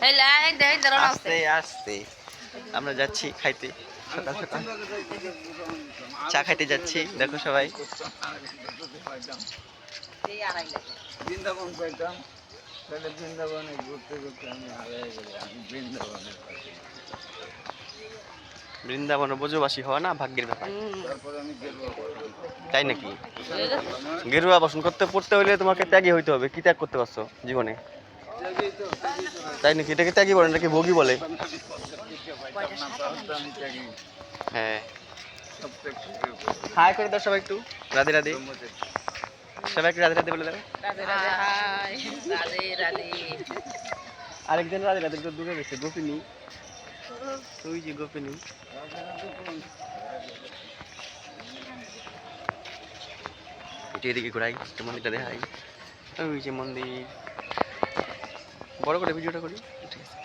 আস্তে আস্তে আমরা যাচ্ছি খাইতে, সকাল সকাল চা খাইতে যাচ্ছি। দেখো সবাই বৃন্দাবন পাইতাম, তাহলে বৃন্দাবনে ঘুরতে ঘুরতে আমি হারিয়ে গেলে আমি বৃন্দাবনের পাশে। বৃন্দাবনে ব্রজবাসী হওয়া না ভাগ্যের ব্যাপার। তারপরে আমি গেরুয়া বসন, তাই নাকি? গেরুয়া বসন করতে পড়তে হইলে তোমাকে ত্যাগী হইতে হবে। কি ত্যাগ করতে পারছো জীবনে? তাই নাকি? এটাকে ত্যাগী বলে নাকি ভোগী বলে? আমি ত্যাগী, হ্যাঁ। সব ত্যাগ করে বসে। হাই করে দাও সবাই একটু, রাধে রাধে। সবাই একটু রাধে রাধে বলে দাও। আরেকজন রাধে রাধে একটু দূরে গেছে, গোপিনী। ওই যে গোপিনী। একটু এদিকে ঘুরাই, একটু মন্দিরটা দেখাই। ওই যে মন্দির, বড় করে ভিডিওটা করি। ঠিক আছে।